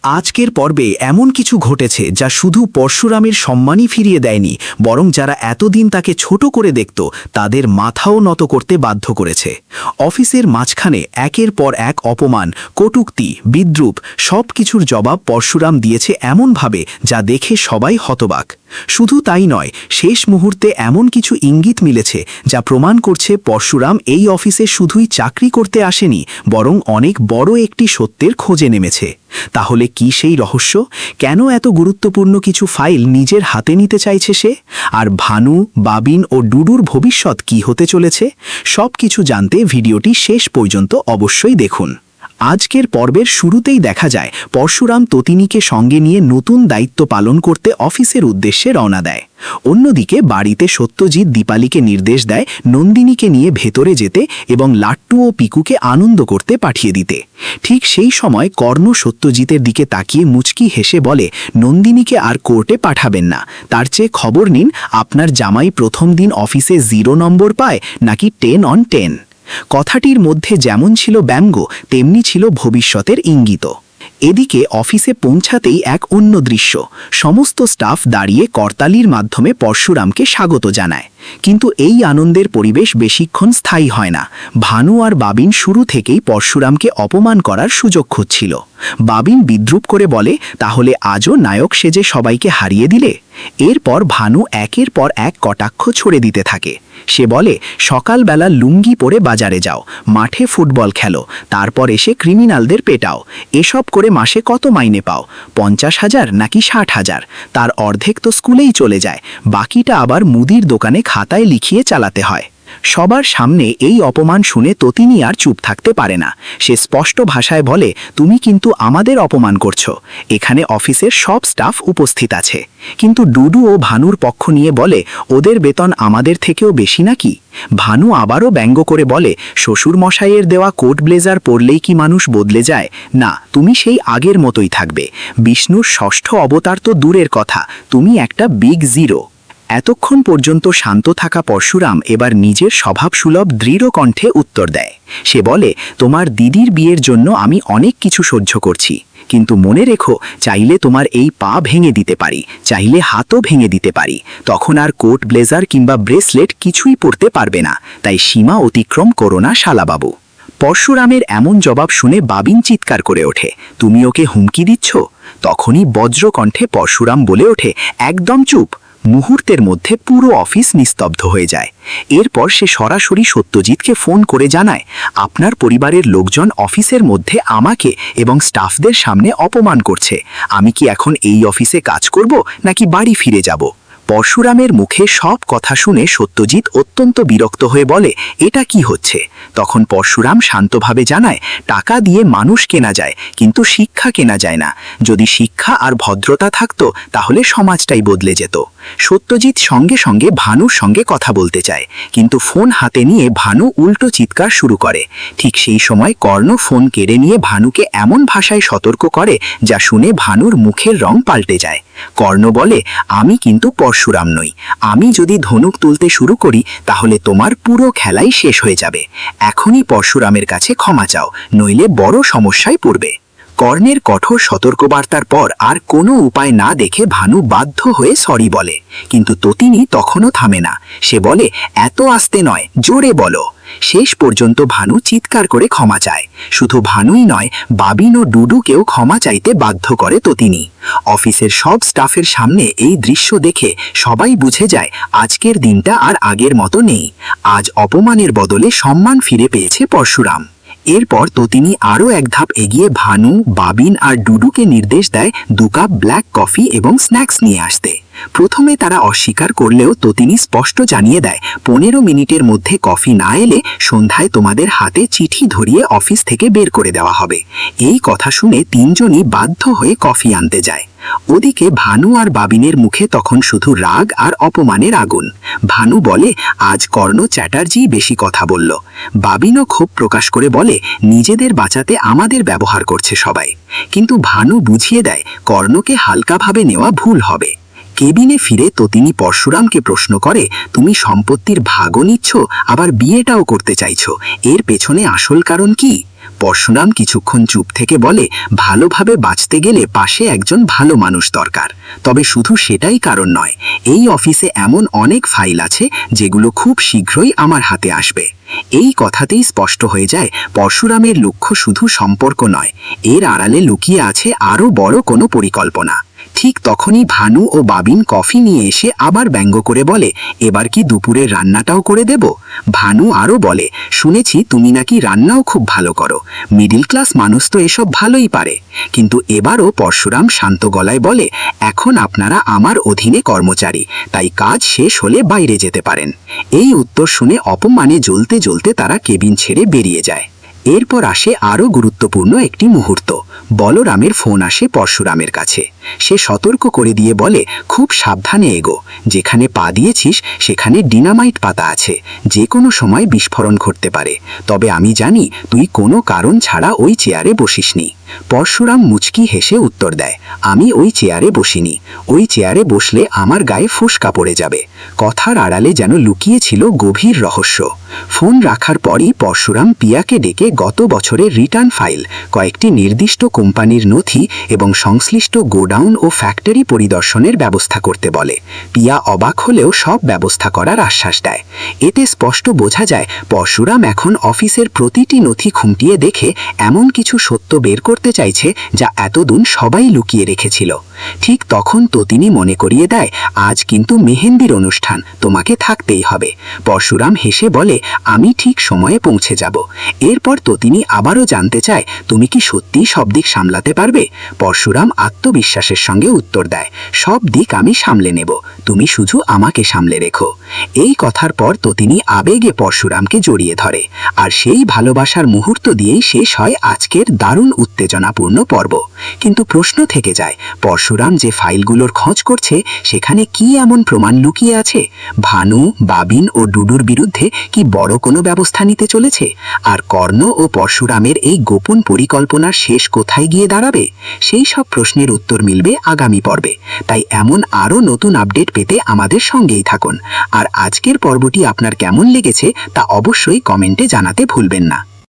আজকের পর্বে এমন কিছু ঘটেছে যা শুধু পরশুরামের সম্মানই ফিরিয়ে দেয়নি, বরং যারা এতদিন তাকে ছোট করে দেখত তাদের মাথাও নত করতে বাধ্য করেছে। অফিসের মাঝখানে একের পর এক অপমান, কটূক্তি, বিদ্রূপ সব কিছুর জবাব পরশুরাম দিয়েছে এমনভাবে যা দেখে সবাই হতবাক। শুধু তাই নয়, শেষ মুহূর্তে এমন কিছু ইঙ্গিত মিলেছে যা প্রমাণ করছে পরশুরাম এই অফিসে শুধুই চাকরি করতে আসেনি, বরং অনেক বড় একটি সত্যের খোঁজে নেমেছে। তাহলে কি সেই রহস্য? কেন এত গুরুত্বপূর্ণ কিছু ফাইল নিজের হাতে নিতে চাইছে সে? আর ভানু, বাবিন ও ডুডুর ভবিষ্যৎ কি হতে চলেছে? সব কিছু জানতে ভিডিওটি শেষ পর্যন্ত অবশ্যই দেখুন। আজকের পর্বের শুরুতেই দেখা যায় পরশুরাম ততিনীকে সঙ্গে নিয়ে নতুন দায়িত্ব পালন করতে অফিসের উদ্দেশ্যে রওনা দেয়। অন্যদিকে বাড়িতে সত্যজিৎ দীপালিকে নির্দেশ দেয় নন্দিনীকে নিয়ে ভেতরে যেতে এবং লাট্টু ও পিকুকে আনন্দ করতে পাঠিয়ে দিতে। ঠিক সেই সময় কর্ণ সত্যজিতের দিকে তাকিয়ে মুচকি হেসে বলে, নন্দিনীকে আর কোর্টে পাঠাবেন না, তার চেয়ে খবর নিন আপনার জামাই প্রথম দিন অফিসে 0 নম্বর পায় নাকি 10 on 10। কথাটির মধ্যে যেমন ছিল ব্যঙ্গ, তেমনি ছিল ভবিষ্যতের ইঙ্গিত। এদিকে অফিসে পৌঁছাতেই এক অন্য দৃশ্য। সমস্ত স্টাফ দাঁড়িয়ে করতালির মাধ্যমে পরশুরামকে স্বাগত জানায়। কিন্তু এই আনন্দের পরিবেশ বেশিক্ষণ স্থায়ী হয় না। ভানু আর বাবিন শুরু থেকেই পরশুরামকে অপমান করার সুযোগ খুঁজছিল। বাবিন বিদ্রূপ করে বলে, তাহলে আজও নায়ক সেজে সবাইকে হারিয়ে দিলে? এরপর ভানু একের পর এক কটাক্ষ ছড়ে দিতে থাকে। সে বলে, সকালবেলা লুঙ্গি পরে বাজারে যাও, মাঠে ফুটবল খেলো, তারপর এসে ক্রিমিনালদের পেটাও। এসব করে মাসে কত মাইনে পাও? 50,000 নাকি 60,000? তার অর্ধেক তো স্কুলেই চলে যায়, বাকিটা আবার মুদির দোকানে খাতায় লিখিয়ে চালাতে হয়। সবার সামনে এই অপমান শুনে ততিনী আর চুপ থাকতে পারে না। সে স্পষ্ট ভাষায় বলে, তুমি কিন্তু আমাদের অপমান করছো। এখানে অফিসের সব স্টাফ উপস্থিত আছে। কিন্তু ডুডু ও ভানুর পক্ষ নিয়ে বলে, ওদের বেতন আমাদের থেকেও বেশি নাকি? ভানু আবারও ব্যঙ্গ করে বলে, শ্বশুর মশাইয়ের দেওয়া কোট ব্লেজার পরলেই কি মানুষ বদলে যায়? না, তুমি সেই আগের মতোই থাকবে। বিষ্ণুর ষষ্ঠ অবতার তো দূরের কথা, তুমি একটা বিগ জিরো। এতক্ষণ পর্যন্ত শান্ত থাকা পরশুরাম এবার নিজের স্বভাবসুলভ দৃঢ় কণ্ঠে উত্তর দেয়। সে বলে, তোমার দিদির বিয়ের জন্য আমি অনেক কিছু সহ্য করছি, কিন্তু মনে রেখো, চাইলে তোমার এই পা ভেঙে দিতে পারি, চাইলে হাতও ভেঙে দিতে পারি। তখন আর কোট ব্লেজার কিংবা ব্রেসলেট কিছুই পরতে পারবে না। তাই সীমা অতিক্রম করো না শালাবাবু। পরশুরামের এমন জবাব শুনে বাবিন চিৎকার করে ওঠে, তুমি ওকে হুমকি দিচ্ছ? তখনই বজ্রকণ্ঠে পরশুরাম বলে ওঠে, একদম চুপ। মুহূর্তের মধ্যে পুরো অফিস নিস্তব্ধ হয়ে যায়। এরপর সে সরাসরি সত্যজিৎকে ফোন করে জানায়, আপনার পরিবারের লোকজন অফিসের মধ্যে আমাকে এবং স্টাফদের সামনে অপমান করছে। আমি কি এখন এই অফিসে কাজ করব নাকি বাড়ি ফিরে যাব? পরশুরামের মুখে সব কথা শুনে সত্যজিৎ অত্যন্ত বিরক্ত হয়ে বলে, এটা কি হচ্ছে? তখন পরশুরাম শান্তভাবে জানায়, টাকা দিয়ে মানুষ কেনা যায়, কিন্তু শিক্ষা কেনা যায় না। যদি শিক্ষা আর ভদ্রতা থাকতো তাহলে সমাজটাই বদলে যেত। সত্যজিৎ সঙ্গে সঙ্গে ভানুর সঙ্গে কথা বলতে চায়, কিন্তু ফোন হাতে নিয়ে ভানু উল্টো চিৎকার শুরু করে। ঠিক সেই সময় কর্ণ ফোন কেড়ে নিয়ে ভানুকে এমন ভাষায় সতর্ক করে যা শুনে ভানুর মুখের রং পাল্টে যায়। কর্ণ বলে, আমি কিন্তু পরশুরাম নই। আমি যদি ধনুক তুলতে শুরু করি তাহলে তোমার পুরো খেলাই শেষ হয়ে যাবে। এখনই পরশুরামের কাছে ক্ষমা চাও, নইলে বড় সমস্যায় পড়বে। কর্ণের কঠোর সতর্কবার্তার পর আর কোনো উপায় না দেখে ভানু বাধ্য হয়ে সরি বলে, কিন্তু ততিনী তখনও থামে না। সে বলে, এত আস্তে নয়, জোরে বলো। শেষ পর্যন্ত ভানু চিৎকার করে ক্ষমা চায়। শুধু ভানুই নয়, বাবিন ও ডুডুকেও ক্ষমা চাইতে বাধ্য করে ততিনী। অফিসের সব স্টাফের সামনে এই দৃশ্য দেখে সবাই বুঝে যায় আজকের দিনটা আর আগের মতো নেই। আজ অপমানের বদলে সম্মান ফিরে পেয়েছে পরশুরাম। এরপর ততিনী আরও এক ধাপ এগিয়ে ভানু, বাবিন আর ডুডুকে নির্দেশ দেয় 2 কাপ ব্ল্যাক কফি এবং স্ন্যাক্স নিয়ে আসতে। প্রথমে তারা অস্বীকার করলেও ততিনী স্পষ্ট জানিয়ে দেয়, 15 মিনিটের মধ্যে কফি না এলে সন্ধ্যায় তোমাদের হাতে চিঠি ধরিয়ে অফিস থেকে বের করে দেওয়া হবে। এই কথা শুনে তিনজনই বাধ্য হয়ে কফি আনতে যায়। ওদিকে ভানু আর বাবিনের মুখে তখন শুধু রাগ আর অপমানের আগুন। ভানু বলে, আজ কর্ণ চ্যাটার্জি বেশি কথা বলল। বাবিনও ক্ষোভ প্রকাশ করে বলে, নিজেদের বাঁচাতে আমাদের ব্যবহার করছে সবাই। কিন্তু ভানু বুঝিয়ে দেয়, কর্ণকে হালকাভাবে নেওয়া ভুল হবে। কেবিনে ফিরে ততিনী পরশুরামকে প্রশ্ন করে, তুমি সম্পত্তির ভাগও নিচ্ছ, আবার বিয়েটাও করতে চাইছো, এর পেছনে আসল কারণ কি? পরশুরাম কিছুক্ষণ চুপ থেকে বলে, ভালোভাবে বাঁচতে গেলে পাশে একজন ভালো মানুষ দরকার। তবে শুধু সেটাই কারণ নয়, এই অফিসে এমন অনেক ফাইল আছে যেগুলো খুব শীঘ্রই আমার হাতে আসবে। এই কথাতেই স্পষ্ট হয়ে যায় পরশুরামের লক্ষ্য শুধু সম্পর্ক নয়, এর আড়ালে লুকিয়ে আছে আরও বড় কোনো পরিকল্পনা। ঠিক তখনই ভানু ও বাবিন কফি নিয়ে এসে আবার ব্যঙ্গ করে বলে, এবার কি দুপুরের রান্নাটাও করে দেব? ভানু আরও বলে, শুনেছি তুমি নাকি রান্নাও খুব ভালো করো। মিডল ক্লাস মানুষ তো এসব ভালোই পারে। কিন্তু এবারও পরশুরাম শান্ত গলায় বলে, এখন আপনারা আমার অধীনে কর্মচারী, তাই কাজ শেষ হলে বাইরে যেতে পারেন। এই উত্তর শুনে অপমানে জ্বলতে জ্বলতে তারা কেবিন ছেড়ে বেরিয়ে যায়। এরপর আসে আরও গুরুত্বপূর্ণ একটি মুহূর্ত। বলরামের ফোন আসে পরশুরামের কাছে। সে সতর্ক করে দিয়ে বলে, খুব সাবধানে এগো, যেখানে পা দিয়েছিস সেখানে ডিনামাইট পাতা আছে, যে কোনো সময় বিস্ফোরণ ঘটতে পারে। তবে আমি জানি তুই কোনো কারণ ছাড়া ওই চেয়ারে বসিসনি। পরশুরাম মুচকি হেসে উত্তর দেয়, আমি ওই চেয়ারে বসিনি। ওই চেয়ারে বসলে আমার গায়ে ফুসকা পড়ে যাবে। কথার আড়ালে যেন লুকিয়ে ছিল গভীর রহস্য। ফোন রাখার পরই পরশুরাম পিয়াকে ডেকে গত বছরের রিটার্ন ফাইল, কয়েকটি নির্দিষ্ট কোম্পানির নথি এবং সংশ্লিষ্ট গোডাউন ও ফ্যাক্টরি পরিদর্শনের ব্যবস্থা করতে বলে। পিয়া অবাক হলেও সব ব্যবস্থা করার আশ্বাস দেয়। এতে স্পষ্ট বোঝা যায় পরশুরাম এখন অফিসের প্রতিটি নথি খুঁটিয়ে দেখে এমন কিছু সত্য বের করতে চাইছে যা এতদিন সবাই লুকিয়ে রেখেছিল। ঠিক তখন ততিনী মনে করিয়ে দেয়, আজ কিন্তু মেহেন্দির অনুষ্ঠান, তোমাকে থাকতেই হবে। পরশুরাম হেসে বলে, আমি ঠিক সময়ে পৌঁছে যাব। এরপর ততিনী আবারও জানতে চায়, তুমি কি সত্যি সব দিক সামলাতে পারবে? পরশুরাম আত্মবিশ্বাসের সঙ্গে উত্তর দেয়, সব দিক আমি সামলে নেব, তুমি শুধু আমাকে সামলে রেখো। এই কথার পর ততিনী আবেগে পরশুরামকে জড়িয়ে ধরে। আর সেই ভালোবাসার মুহূর্ত দিয়েই শেষ হয় আজকের দারুণ উত্তেজনাপূর্ণ পর্ব। কিন্তু প্রশ্ন থেকে যায়, পরশুরাম যে ফাইলগুলোর খোঁজ করছে সেখানে কি এমন প্রমাণ লুকিয়ে আছে? ভানু, বাবিন ও ডুডুর বিরুদ্ধে কি বড় কোনো ব্যবস্থা নিতে চলেছে? আর কর্ণ ও পরশুরামের এই গোপন পরিকল্পনার শেষ কোথায় গিয়ে দাঁড়াবে? সেই সব প্রশ্নের উত্তর মিলবে আগামী পর্বে। তাই এমন আরও নতুন আপডেট পেতে আমাদের সঙ্গেই থাকুন। আর আজকের পর্বটি আপনার কেমন লেগেছে তা অবশ্যই কমেন্টে জানাতে ভুলবেন না।